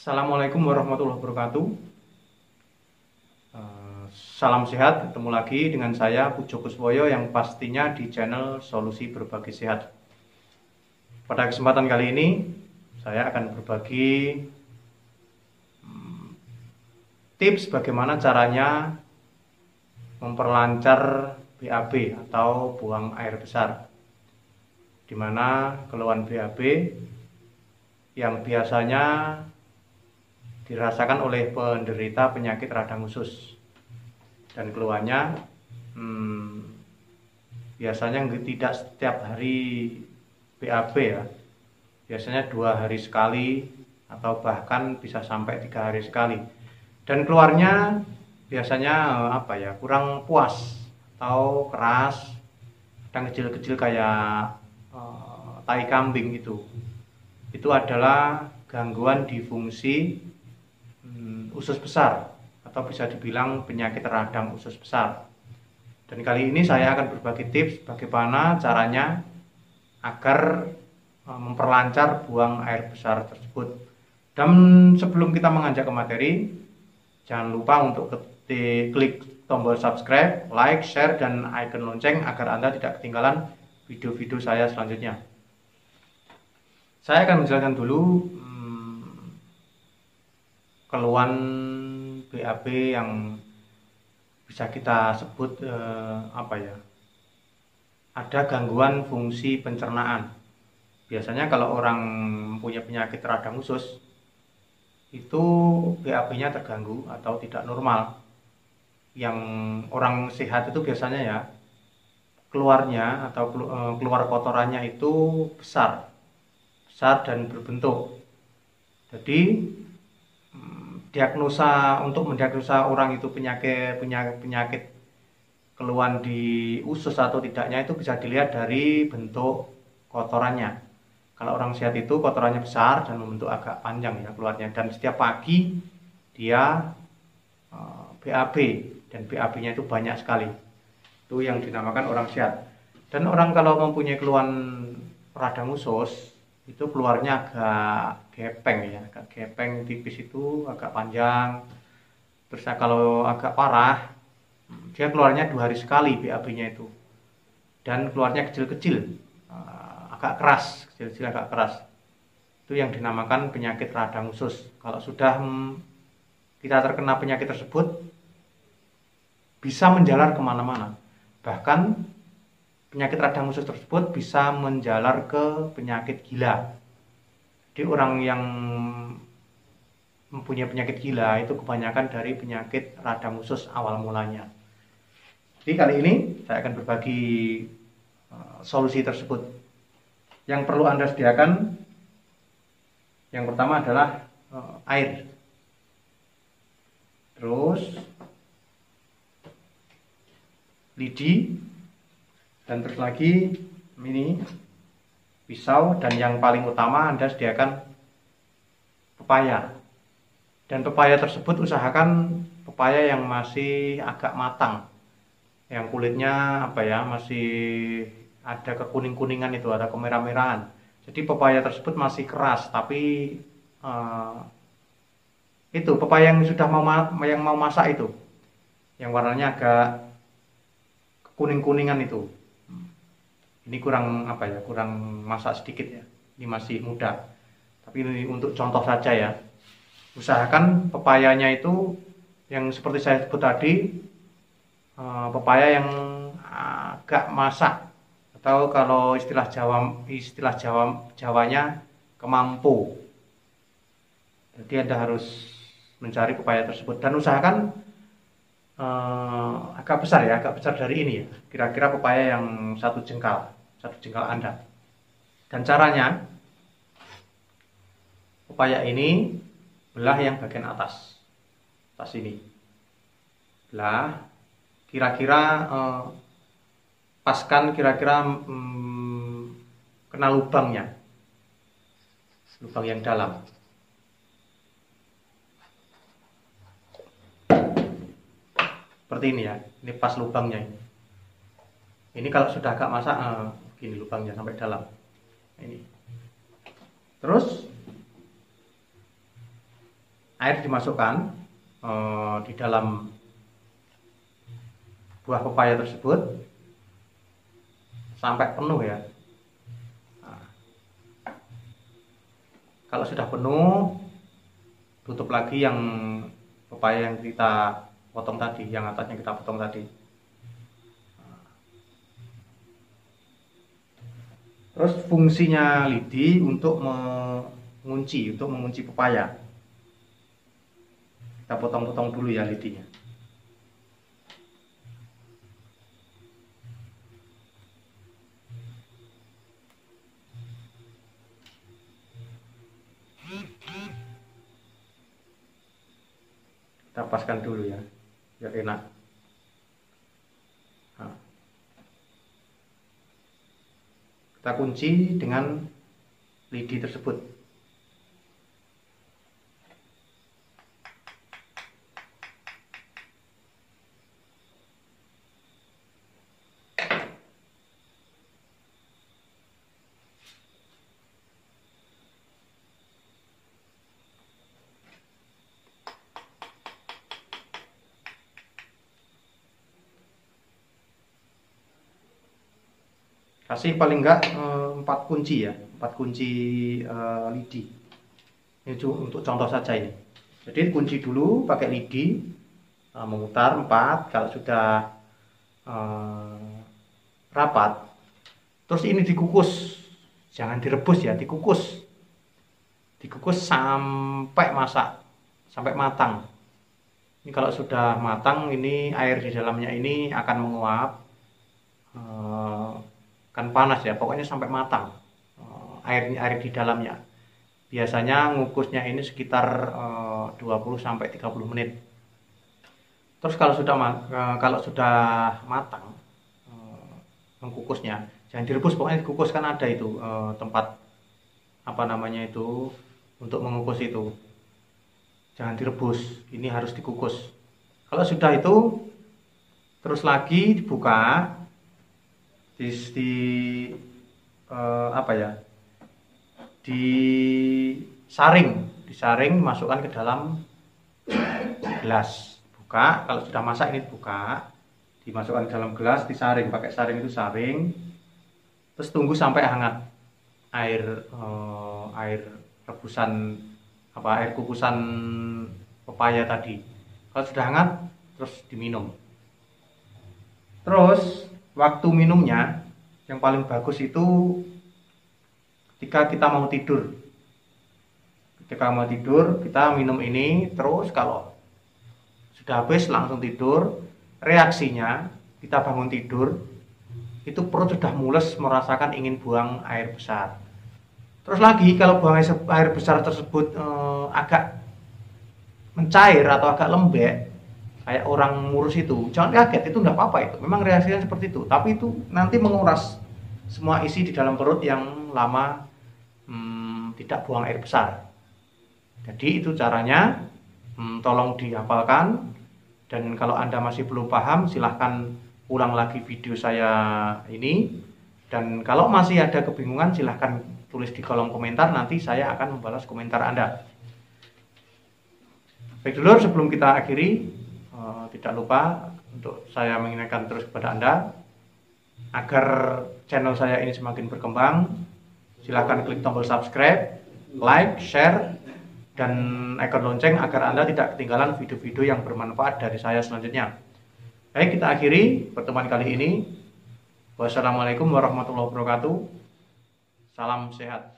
Assalamualaikum warahmatullahi wabarakatuh. Salam sehat, ketemu lagi dengan saya Pujo Kuswoyo yang pastinya di channel Solusi Berbagi Sehat. Pada kesempatan kali ini saya akan berbagi tips bagaimana caranya memperlancar BAB atau buang air besar, di mana keluhan BAB yang biasanya dirasakan oleh penderita penyakit radang usus, dan keluhannya biasanya tidak setiap hari BAB ya, biasanya 2 hari sekali atau bahkan bisa sampai 3 hari sekali, dan keluarnya biasanya kurang puas atau keras, kadang kecil-kecil kayak tai kambing. Itu adalah gangguan di fungsi usus besar, atau bisa dibilang penyakit radang usus besar. Dan kali ini saya akan berbagi tips bagaimana caranya agar memperlancar buang air besar tersebut. Dan sebelum kita menganjak ke materi, jangan lupa untuk klik tombol subscribe, like, share, dan icon lonceng agar Anda tidak ketinggalan video-video saya selanjutnya. Saya akan menjelaskan dulu keluhan BAB yang bisa kita sebut ada gangguan fungsi pencernaan. Biasanya kalau orang punya penyakit radang usus itu BAB-nya terganggu atau tidak normal. Yang orang sehat itu biasanya ya keluarnya atau keluar kotorannya itu besar dan berbentuk. Jadi untuk mendiagnosa orang itu penyakit keluhan di usus atau tidaknya itu bisa dilihat dari bentuk kotorannya. Kalau orang sehat itu kotorannya besar dan membentuk agak panjang ya keluarnya, dan setiap pagi dia BAB, dan BAB-nya itu banyak sekali. Itu yang dinamakan orang sehat. Dan orang kalau mempunyai keluhan radang usus itu keluarnya agak gepeng ya, agak gepeng tipis, itu agak panjang. Terus kalau agak parah dia keluarnya 2 hari sekali BAB-nya itu, dan keluarnya kecil-kecil, agak keras, kecil-kecil agak keras. Itu yang dinamakan penyakit radang usus. Kalau sudah kita terkena penyakit tersebut bisa menjalar kemana-mana, bahkan penyakit radang usus tersebut bisa menjalar ke penyakit gila. Jadi orang yang mempunyai penyakit gila itu kebanyakan dari penyakit radang usus awal mulanya. Jadi kali ini saya akan berbagi solusi tersebut. Yang perlu Anda sediakan, yang pertama adalah air, terus lidi, dan terus lagi ini pisau, dan yang paling utama Anda sediakan pepaya. Dan pepaya tersebut usahakan pepaya yang masih agak matang, yang kulitnya masih ada kekuning-kuningan, itu ada kemerah-merahan. Jadi pepaya tersebut masih keras, tapi itu pepaya yang sudah mau masak itu, yang warnanya agak kuning-kuningan itu. Ini kurang kurang masak sedikit ya. Ini masih muda. Tapi ini untuk contoh saja ya. Usahakan pepayanya itu yang seperti saya sebut tadi, pepaya yang agak masak, atau kalau istilah Jawanya kemampu. Jadi Anda harus mencari pepaya tersebut, dan usahakan agak besar dari ini ya. Kira-kira pepaya yang satu jengkal Anda. Dan caranya, pepaya ini belah yang bagian atas ini, belah kira-kira paskan kira-kira kena lubang yang dalam. Seperti ini ya, ini pas lubangnya ini. Ini kalau sudah agak masak begini lubangnya sampai dalam. Ini. Terus air dimasukkan di dalam buah pepaya tersebut sampai penuh ya. Nah, kalau sudah penuh, tutup lagi yang pepaya yang kita potong tadi, yang atasnya kita potong tadi. Terus fungsinya lidi untuk mengunci pepaya. Kita potong-potong dulu ya lidinya. Kita paskan dulu ya, biar enak. Nah, kita kunci dengan lidi tersebut. Kasih paling enggak 4 kunci ya, 4 kunci lidi. Ini untuk contoh saja ini. Jadi kunci dulu pakai lidi, memutar 4. Kalau sudah rapat, terus ini dikukus, jangan direbus ya, dikukus sampai masak, sampai matang. Ini kalau sudah matang, ini air di dalamnya ini akan menguap. Kan panas ya, pokoknya sampai matang air di dalamnya. Biasanya ngukusnya ini sekitar 20-30 menit. Terus kalau sudah matang mengkukusnya, jangan direbus, pokoknya dikukus. Kan ada itu tempat apa namanya itu untuk mengukus itu, jangan direbus, ini harus dikukus. Kalau sudah itu, terus lagi dibuka, disaring, masukkan ke dalam gelas. Buka, kalau sudah masak ini dibuka, dimasukkan ke dalam gelas, disaring, pakai saring itu saring. Terus tunggu sampai hangat air rebusan air kukusan pepaya tadi. Kalau sudah hangat, terus diminum. Terus waktu minumnya yang paling bagus itu ketika kita mau tidur. Ketika mau tidur, kita minum ini, terus kalau sudah habis langsung tidur. Reaksinya kita bangun tidur, itu perut sudah mules, merasakan ingin buang air besar. Terus lagi kalau buang air besar tersebut agak mencair atau agak lembek, kayak orang ngurus itu, jangan kaget, itu nggak apa-apa, itu memang reaksinya seperti itu, tapi itu nanti menguras semua isi di dalam perut yang lama tidak buang air besar. Jadi itu caranya, tolong dihafalkan. Dan kalau Anda masih belum paham, silahkan ulang lagi video saya ini. Dan kalau masih ada kebingungan, silahkan tulis di kolom komentar, nanti saya akan membalas komentar Anda. Baik dulur, sebelum kita akhiri, tidak lupa untuk saya mengingatkan terus kepada Anda agar channel saya ini semakin berkembang. Silahkan klik tombol subscribe, like, share, dan ikon lonceng agar Anda tidak ketinggalan video-video yang bermanfaat dari saya selanjutnya. Baik, kita akhiri pertemuan kali ini. Wassalamualaikum warahmatullahi wabarakatuh. Salam sehat.